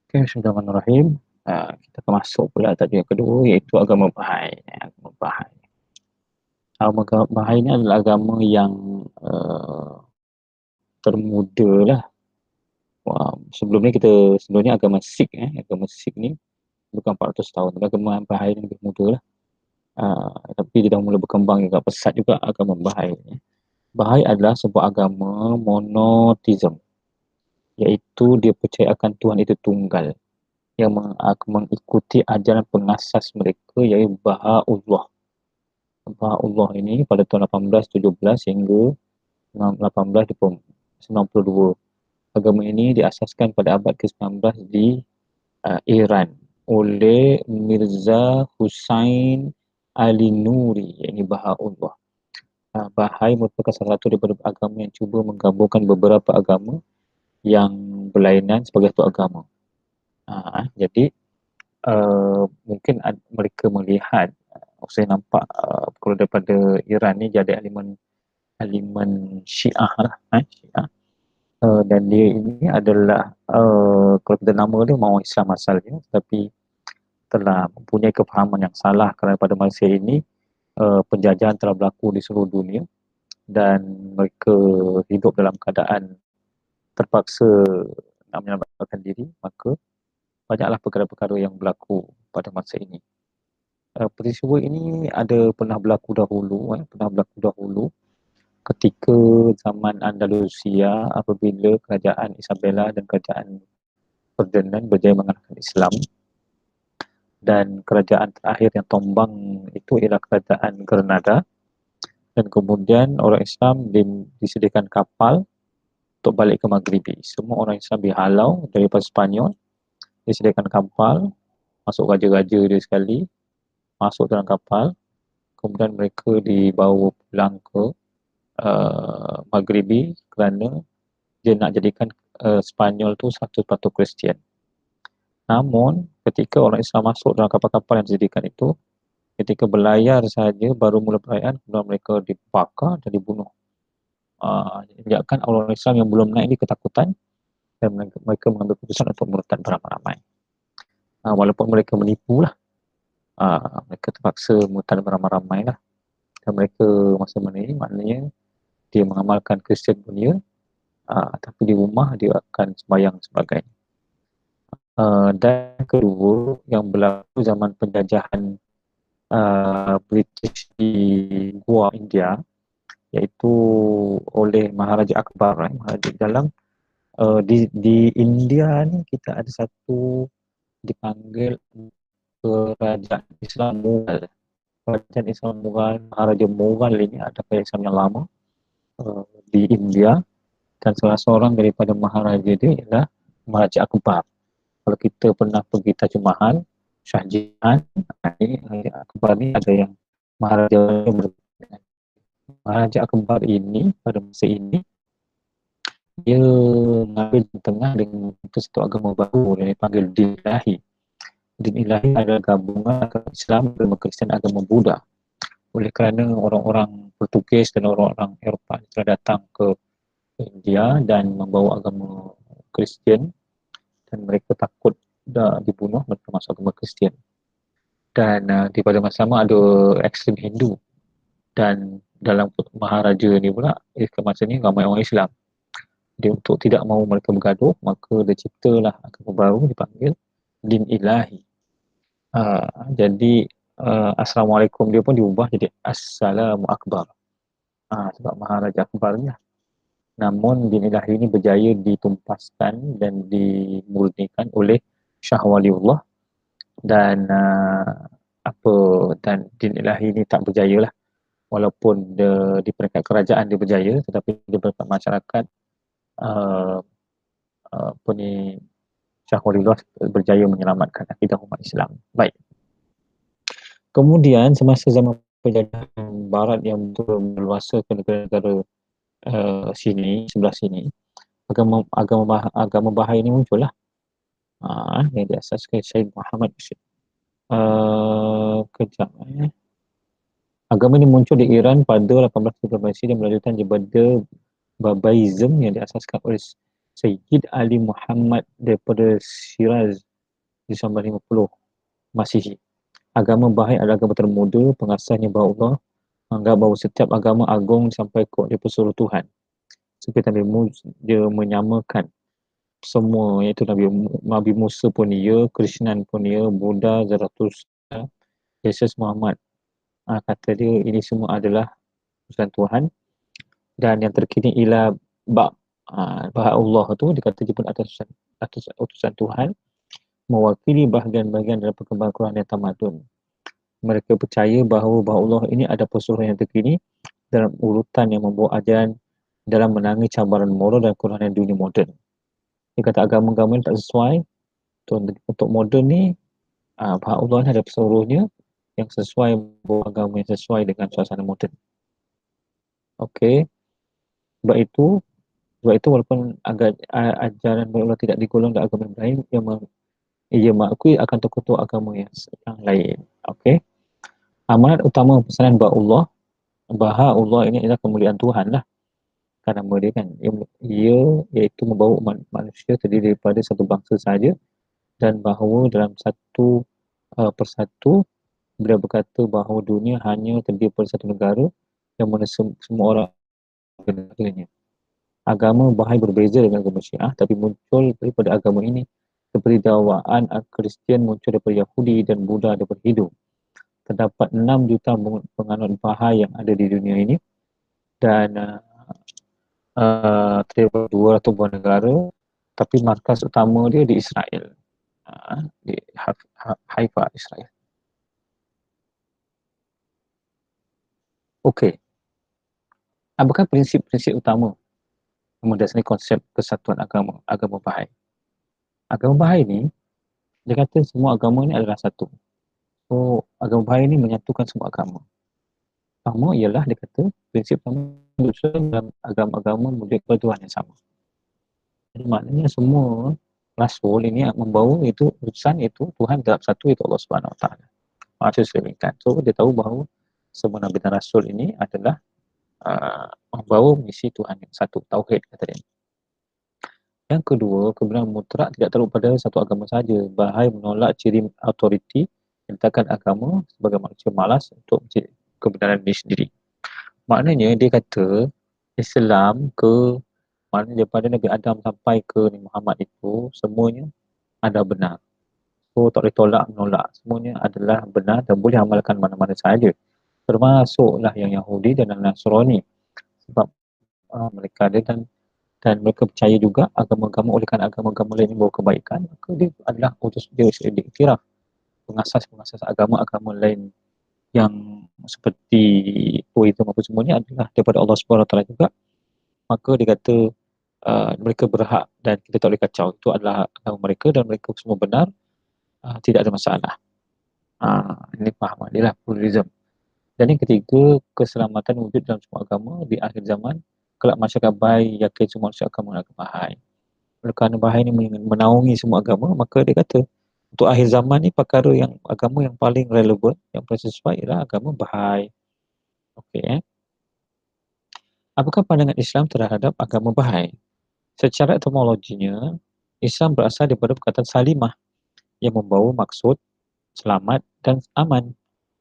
Okay, Bismillahirrahmanirrahim. Kita akan masuk pula tadi yang kedua, iaitu agama Bahai. Agama Bahai. Agama Bahai ni adalah agama yang termuda lah. Sebelum ni sebelumnya agama Sikh. Agama Sikh ni bukan 400 tahun. Agama Bahai ni lebih muda lah. Tapi dia dah mula berkembang juga, pesat juga agama Bahai. Bahai adalah sebuah agama monoteism, iaitu dia percaya akan Tuhan itu tunggal, yang mengikuti ajaran pengasas mereka, iaitu Baha'u'llah. Baha'u'llah ini pada tahun 1817 hingga 1892. Agama ini diasaskan pada abad ke-19 di Iran oleh Mirza Hussain Ali Nuri, iaitu Baha'u'llah. Bahai merupakan salah satu daripada agama yang cuba menggabungkan beberapa agama yang berlainan sebagai satu agama. Jadi mungkin mereka melihat, saya nampak kalau daripada Iran ni dia ada elemen Syiah lah, Syiah. Dan dia ini adalah kalau kita nama dia mau Islam asalnya, tapi telah mempunyai kefahaman yang salah kerana pada masa ini penjajahan telah berlaku di seluruh dunia dan mereka hidup dalam keadaan terpaksa nak menyelamatkan diri, maka banyaklah perkara-perkara yang berlaku pada masa ini. Peristiwa ini pernah berlaku dahulu ketika zaman Andalusia, apabila kerajaan Isabella dan kerajaan Ferdinand berjaya mengalahkan Islam, dan kerajaan terakhir yang tumbang itu ialah kerajaan Granada, dan kemudian orang Islam disediakan kapal untuk balik ke Maghribi. Semua orang Islam dihalau daripada Sepanyol, disediakan kapal, masuk raja-raja dia sekali, masuk dalam kapal, kemudian mereka dibawa pulang ke Maghribi kerana dia nak jadikan Sepanyol tu 100% Kristian. Namun ketika orang Islam masuk dalam kapal-kapal yang disediakan itu, ketika berlayar saja, baru mula perayaan, kemudian mereka dibakar dan dibunuh. Menyebabkan orang Islam yang belum naik ini ketakutan dan mereka mengambil keputusan untuk murtad beramai-ramai. Walaupun mereka menipu lah, mereka terpaksa murtad beramai-ramai lah. Dan mereka masa ini maknanya dia mengamalkan Kristian punya, tapi di rumah dia akan sembahyang sebagainya. Dan kedua yang berlaku zaman penjajahan British di Goa, India, iaitu oleh Maharaja Akbar. Maharaja dalam di India ni kita ada satu dipanggil kerajaan Islam Mughal. Kerajaan Islam Mughal, Maharaja Mughal ini ada kerajaan Islam yang lama di India, dan salah seorang daripada Maharaja dia ialah Maharaja Akbar. Kalau kita pernah pergi Taj Mahal, Shah Jahan, Akbar ni ada yang Maharaja Akbar ini pada masa ini dia mengambil di tengah dengan satu agama baru yang dipanggil Din Ilahi. Din Ilahi adalah gabungan agama Islam, agama Kristian, agama Buddha. Oleh kerana orang-orang Portugis dan orang-orang Eropah telah datang ke India dan membawa agama Kristian, dan mereka takut dah dibunuh, mereka masuk agama Kristian. Dan di pada masa sama ada ekstrem Hindu, dan dalam Maharaja ni pula ke masa ni ramai orang Islam. Dia untuk tidak mahu mereka bergaduh, maka dia ciptalah agama baru dipanggil Din Ilahi. Jadi Assalamualaikum dia pun diubah jadi Assalamu Akbar, sebab Maharaja Akbar ni lah. Namun Din Ilahi ini berjaya ditumpaskan dan dimurnikan oleh Shah Waliullah, dan dan Din Ilahi ini tak berjaya lah. Walaupun di peringkat kerajaan dia berjaya, tetapi di peringkat masyarakat Shah Waliullah berjaya menyelamatkan akidah umat Islam. Baik. Kemudian semasa zaman penjajahan Barat yang betul berluasa ke negara-negara sebelah sini, agama Bahai ini muncul lah, yang diasaskan Syed Muhammad Bashir. Agama ini muncul di Iran pada 1813 dan melanjutkan daripada Babaism yang diasaskan oleh Sayyid Ali Muhammad daripada Shiraz di 1950 Masihi. Agama Bahai adalah agama termuda, pengasasnya bahawa Allah menganggap bahawa setiap agama agung sampai ke dia pesuruh Tuhan. Seperti Nabi Musa, dia menyamakan semua, iaitu Nabi Musa pun dia, Krishnan pun dia, Buddha, Zarathustra, Yesus Muhammad. Kata dia ini semua adalah utusan Tuhan, dan yang terkini ialah Baha Allah tu dikata dia pun atas utusan Tuhan, mewakili bahagian-bahagian dalam perkembangan Quran dan tamadun. Mereka percaya bahawa Allah ini ada pesuruh yang terkini dalam urutan yang membawa ajaran dalam menangani cabaran moral dan kerohanian dunia moden. Dia kata agama-agama ni tak sesuai. Untuk moden ni, Baha Allah ni ada pesuruhnya yang sesuai, bawa agama yang sesuai dengan suasana moden. Okey. Sebab itu walaupun ajaran Baha Allah tidak digolong dalam agama lain, ia mengakui akan tokoh-tokoh agama yang lain. Okey. Amanat utama pesanan Baha Allah ini adalah kemuliaan Tuhan lah. Kan nama dia kan, ia iaitu membawa umat manusia terdiri daripada satu bangsa sahaja, dan bahawa dalam satu persatu beliau berkata bahawa dunia hanya terdiri daripada satu negara yang mana semua orang negaranya. Agama Bahai berbeza dengan agama Syiah, tapi muncul daripada agama ini seperti dakwaan Kristian muncul daripada Yahudi dan Buddha daripada Hindu. Terdapat 6 juta penganut Bahai yang ada di dunia ini, dan terdapat 200 buah negara, tapi markas utama dia di Israel, di Haifa, Israel. Okey. Apakah prinsip-prinsip utama mendasari konsep kesatuan agama Bahai? Agama Bahai ni, dia kata semua agama ni adalah satu. So, agama Bahai ni menyatukan semua agama. Pertama ialah dia kata prinsip pertama dalam agama-agama menuju kepada Tuhan yang sama. Jadi maknanya semua rasul ini yang membawa itu utusan itu Tuhan dalam satu, itu Allah Subhanahu Wa Taala. Maksud sedemikian. So dia tahu bahawa semua nabi dan rasul ini adalah membawa misi Tuhan yang satu, tauhid kata dia. Yang kedua, kebenaran mutlak tidak terlalu pada satu agama saja. Bahai menolak ciri autoriti yang diletakkan agama sebagai manusia malas untuk mencari kebenaran diri sendiri. Maknanya dia kata Islam maknanya daripada Nabi Adam sampai ke Nabi Muhammad itu semuanya ada benar. So tak boleh tolak menolak. Semuanya adalah benar dan boleh amalkan mana-mana sahaja. Termasuklah yang Yahudi dan Nasrani. Sebab mereka ada dan mereka percaya juga agama-agama, oleh kerana agama-agama lain membawa kebaikan, maka dia adalah dia diiktiraf pengasas-pengasas agama-agama lain yang seperti Buddhism apa semuanya adalah daripada Allah SWT juga. Maka dia kata mereka berhak dan kita tak boleh kacau. Itu adalah agama mereka dan mereka semua benar, tidak ada masalah. Ini faham dia lah pluralism. Dan yang ketiga, keselamatan wujud dalam semua agama di akhir zaman. Kelak masyarakat Bahai yakin semua manusia akan menggunakan Bahai. Oleh kerana Bahai ini menaungi semua agama, maka dia kata untuk akhir zaman ni perkara yang agama yang paling relevan, yang paling sesuai ialah agama Bahai. Okey. Apakah pandangan Islam terhadap agama Bahai? Secara etimologinya, Islam berasal daripada perkataan salimah yang membawa maksud selamat dan aman.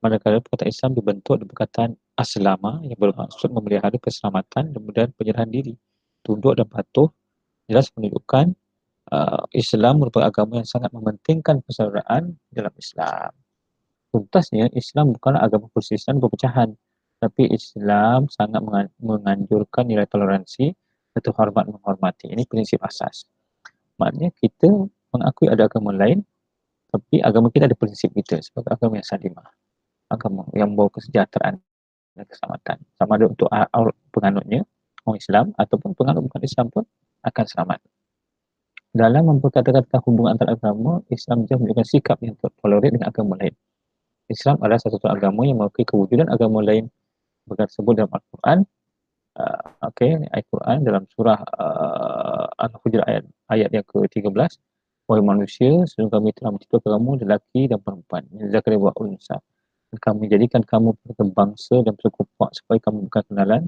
Manakala perkataan Islam dibentuk dari perkataan aslama yang bermaksud memelihara keselamatan dan kemudian penyerahan diri, tunduk dan patuh, jelas menunjukkan Islam merupakan agama yang sangat mementingkan persaudaraan dalam Islam. Tuntasnya, Islam bukanlah agama persisian perpecahan, tapi Islam sangat menganjurkan nilai toleransi atau hormat menghormati. Ini prinsip asas. Maknanya kita mengakui ada agama lain, tapi agama kita ada prinsip kita sebagai agama yang salimah, agama yang membawa kesejahteraan dan keselamatan. Sama ada untuk penganutnya, orang Islam ataupun penganut bukan Islam pun akan selamat. Dalam memperkatakan tentang hubungan antara agama, Islam juga menunjukkan sikap yang toleran dengan agama lain. Islam adalah satu agama yang mengakui kewujudan agama lain, tersebut dalam Al-Quran. Ayat Quran dalam surah Al-Hujurat ayat yang ke-13. Wahai manusia, sesungguhnya kami telah menciptakan kamu lelaki dan perempuan. Zakari wa unsa. Kami jadikan kamu sebagai bangsa dan sekupak supaya kamu bukan kenalan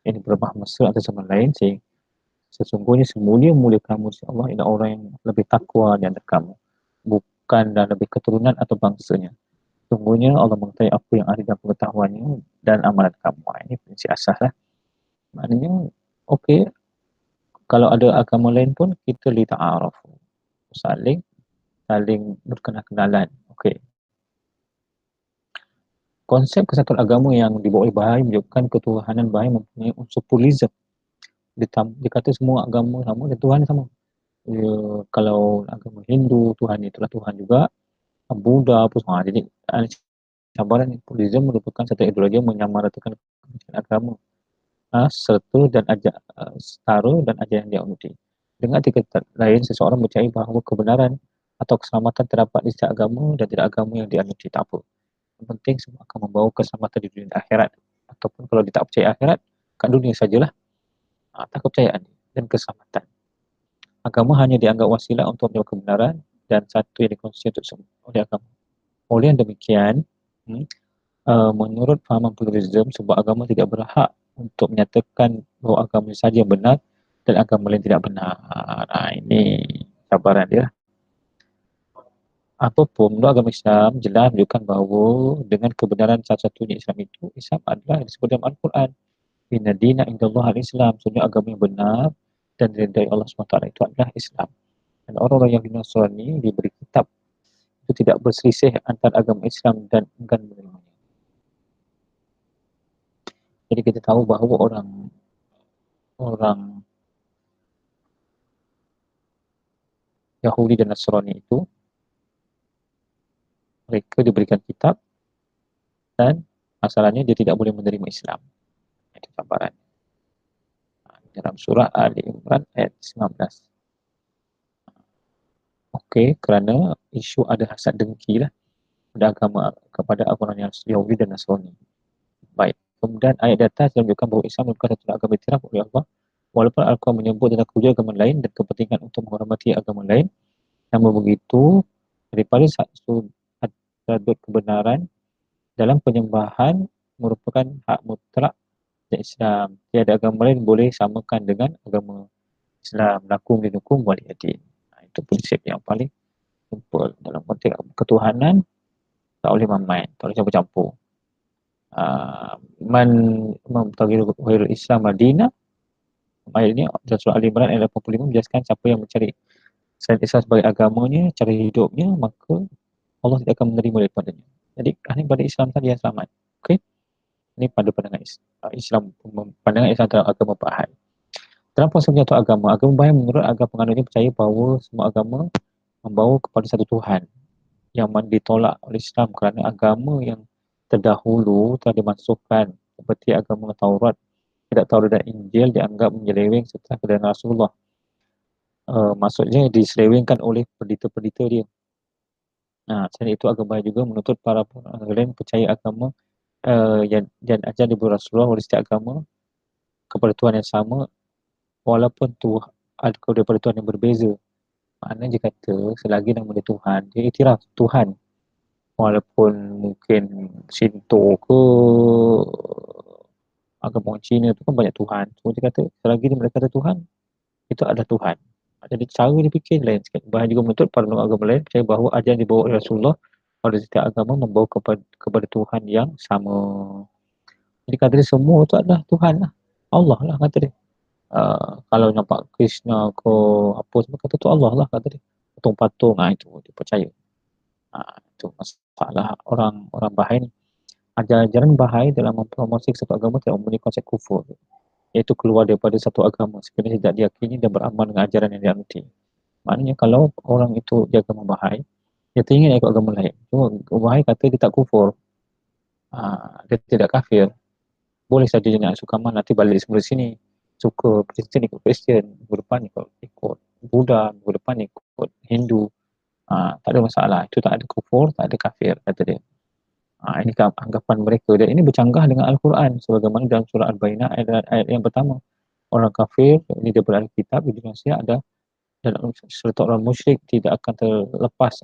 yang berbah mesra atau sama lain, Sesungguhnya semulia-mulia kamu sisi Allah ialah orang yang lebih takwa di antara kamu, bukan dan lebih keturunan atau bangsanya. Sesungguhnya Allah mengetahui apa yang ada dalam pengetahuannya dan amalan kamu. Ini prinsip asas lah. Maknanya, okey, kalau ada agama lain pun kita li ta'aruf, saling saling berkenal-kenalan. Okey. Konsep kesatuan agama yang dibawa oleh Bahai menunjukkan ketuhanan Bahai mempunyai unsur pluralism. Dia kata semua agama sama dan Tuhan sama. Kalau agama Hindu, Tuhan itulah Tuhan juga. Buddha apa semua. Jadi cabaran pluralism merupakan satu ideologi yang menyamaratakan agama serta dan setara dan ajaran yang dianuti. Dengan tiga lain, seseorang percaya bahawa kebenaran atau keselamatan terdapat di setiap agama dan tidak agama yang dianuti, tak apa. Yang penting semua akan membawa keselamatan di dunia akhirat. Ataupun kalau dia tak percaya akhirat, kat dunia sajalah. Tak kepercayaan dan keselamatan. Agama hanya dianggap wasilah untuk menjawab kebenaran dan satu yang dikonsumsi untuk semua oleh agama. Oleh yang demikian, menurut fahaman pluralism, sebuah agama tidak berhak untuk menyatakan bahawa agama saja yang benar dan agama lain tidak benar. Ini cabaran dia. Apapun, menurut agama Islam jelas menunjukkan bahawa dengan kebenaran satu-satunya Islam itu, Islam adalah yang disebut dalam Al-Quran. Inna dina indallah al-Islam. Sebenarnya agama yang benar dan dari Allah SWT itu adalah Islam. Dan orang-orang yang Nasrani diberi kitab itu tidak berselisih antara agama Islam dan enggan menerimanya. Jadi kita tahu bahawa orang Yahudi dan Nasrani itu mereka diberikan kitab dan masalahnya dia tidak boleh menerima Islam. Itu gambaran. Dalam surah Ali Imran ayat 19. Okey, kerana isu ada hasad dengki lah kepada agama yang Yahudi dan Nasrani. Baik. Kemudian ayat di atas menunjukkan bahawa Islam merupakan satu agama iktiraf oleh Allah. Walaupun Al-Quran menyebut tentang kewujudan agama lain dan kepentingan untuk menghormati agama lain, namun begitu daripada satu atribut kebenaran dalam penyembahan merupakan hak mutlak dan Islam. Tiada agama lain boleh samakan dengan agama Islam. Lakum dinukum waliyadin. Itu prinsip yang paling simple dalam konteks ketuhanan. Tak boleh main-main, tak boleh campur-campur. Man memtagir ghairul Islam Madinah. Ayat ini dalam surah Al-Imran ayat 85 menjelaskan siapa yang mencari selain Islam sebagai agamanya, cara hidupnya, maka Allah tidak akan menerima daripadanya. Jadi hanya pada Islam saja yang selamat. Okey? Ini pada pandangan Islam, pandangan Islam terhadap agama Bahai. Dalam proses menyatu agama, agama Bahai menurut agama penganutnya percaya bahawa semua agama membawa kepada satu Tuhan yang ditolak oleh Islam kerana agama yang terdahulu telah dimasukkan seperti agama Taurat, tidak Taurat dan Injil dianggap menyeleweng setelah kedatangan Rasulullah. Maksudnya diselewengkan oleh pendeta-pendeta dia. Selain itu agama Bahai juga menuntut para lain percaya agama yang ajar diberi Rasulullah oleh setiap agama kepada Tuhan yang sama walaupun ada daripada Tuhan yang berbeza. Maknanya dia kata selagi nama dia Tuhan, dia iktiraf Tuhan. Walaupun mungkin Shinto ke agama orang Cina tu kan banyak Tuhan. So dia kata selagi mereka kata Tuhan, itu adalah Tuhan. Jadi cara dia fikir lain sikit. Bahkan juga menuntut para agama lain percaya bahawa ajaran dibawa oleh Rasulullah pada setiap agama membawa kepada Tuhan yang sama. Jadi kata dia semua tu adalah Tuhan lah. Allah lah kata dia. Kalau nampak Krishna ke apa semua kata tu Allah lah kata dia. Patung-patung, itu dia percaya. Itu masalah orang Bahai ni. Ajaran Bahai dalam mempromosi satu agama tidak mempunyai konsep kufur, iaitu keluar daripada satu agama sekiranya tidak diyakini dan beramal dengan ajaran yang dianuti. Maknanya kalau orang itu dia agama Bahai, dia teringin ikut agama lain. Cuma Bahai kata dia tak kufur, dia tidak kafir. Boleh saja dia nak suka mana nanti balik semula sini. Suka Kristian ikut Kristian, minggu depan ikut Buddha, minggu depan ikut Hindu. Tak ada masalah. Itu tak ada kufur, tak ada kafir, kata dia. Ini anggapan mereka dan ini bercanggah dengan Al-Quran sebagaimana dalam surah Al-Bayyinah ayat yang pertama. Orang kafir, ini daripada Alkitab, di manusia ada dan serta orang musyrik tidak akan terlepas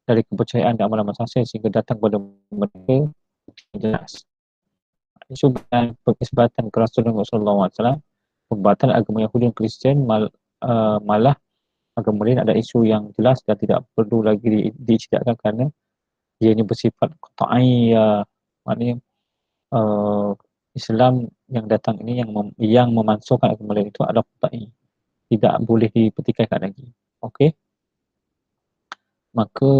dari kepercayaan dan amalan masing-masing sehingga datang kepada mereka jelas. Isu dan pengisbatan ke Rasulullah SAW pembatalan agama Yahudi dan Kristian malah agama lain ada isu yang jelas dan tidak perlu lagi diisytiharkan kerana ia ini bersifat qat'iyah. Maknanya Islam yang datang ini yang memansuhkan agama lain itu adalah qat'i, tidak boleh dipertikaikan lagi. Okey, maka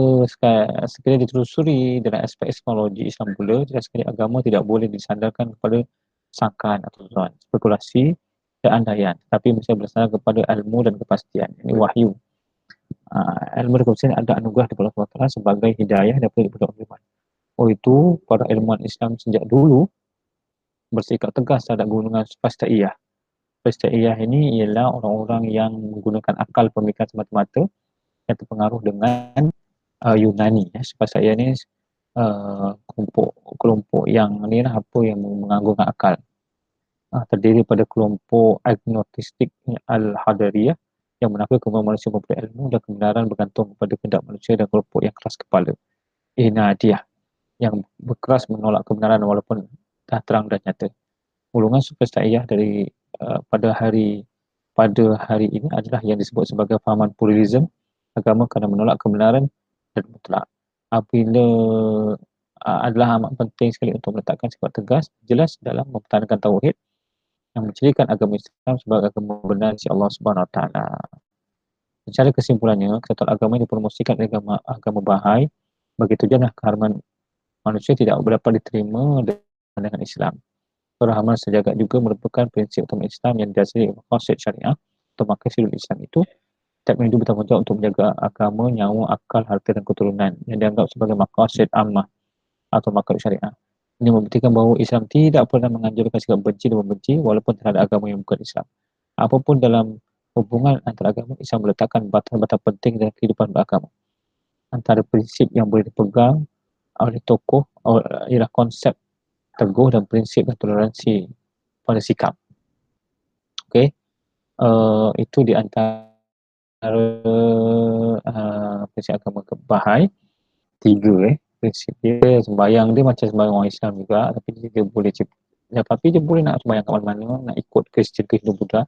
sekali ditelusuri dalam aspek epistemologi Islam pula, jelas sekali agama tidak boleh disandarkan kepada sangkaan atau zon, spekulasi dan andaian, tapi mesti bersandar kepada ilmu dan kepastian. Ini wahyu. Ilmu dan kepastian ada anugerah daripada Allah Taala sebagai hidayah daripada ulama. Oh, itu para ilmuwan Islam sejak dulu bersikap tegas terhadap golongan Fastaiyah. Fastaiyah ini ialah orang-orang yang menggunakan akal pemikiran semata-mata yang terpengaruh dengan Yunani. Fastaiyah ni kelompok yang ni lah, apa yang menganggungkan akal. Terdiri pada kelompok agnostik Al-Hadariyah yang menakui kemampuan manusia memperoleh ilmu dan kebenaran bergantung kepada kehendak manusia, dan kelompok yang keras kepala Inadiyah yang berkeras menolak kebenaran walaupun dah terang dan nyata. Golongan Fastaiyah dari pada hari ini adalah yang disebut sebagai fahaman pluralism agama kerana menolak kebenaran dan mutlak. Apabila adalah amat penting sekali untuk meletakkan sifat tegas jelas dalam mempertahankan tauhid yang mencirikan agama Islam sebagai agama benar si Allah Subhanahu Wa Taala. Secara kesimpulannya, kesatuan agama yang dipromosikan agama Bahai bagi tujuan keharmonisan manusia tidak dapat diterima dengan Islam. Kerahaman sejagat juga merupakan prinsip utama Islam yang didasari maqasid syariah atau maqasidul Islam itu setiap individu bertanggungjawab untuk menjaga agama, nyawa, akal, harta dan keturunan yang dianggap sebagai maqasid ammah atau maqasid syariah. Ini membuktikan bahawa Islam tidak pernah menganjurkan sikap benci dan membenci walaupun terhadap agama yang bukan Islam. Apapun dalam hubungan antara agama, Islam meletakkan batas-batas penting dalam kehidupan beragama. Antara prinsip yang boleh dipegang oleh tokoh ialah konsep teguh dan prinsip dan toleransi pada sikap. Okey, itu di antara prinsip agama Bahai. 3 prinsip dia. Sembahyang dia macam sembahyang orang Islam juga, tapi dia boleh tapi dia boleh nak sembahyang kat mana-mana, nak ikut Kristian ke Hindu Buddha.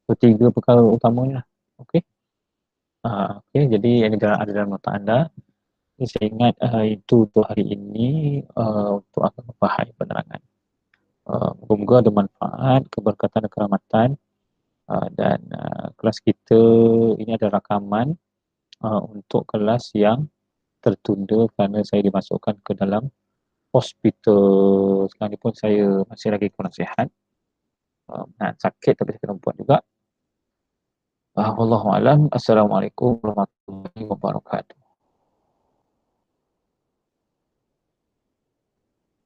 So 3 perkara utamanya. Okey. Okey, jadi yang ada dalam otak anda. Saya ingat itu untuk hari ini untuk agama Bahai penerangan. Moga ada manfaat, keberkatan dan kerahmatan. Dan kelas kita ini ada rakaman untuk kelas yang tertunda kerana saya dimasukkan ke dalam hospital. Sekarang ni pun saya masih lagi kurang sihat. Sakit tapi saya kena buat juga. Wallahualam. Assalamualaikum warahmatullahi wabarakatuh.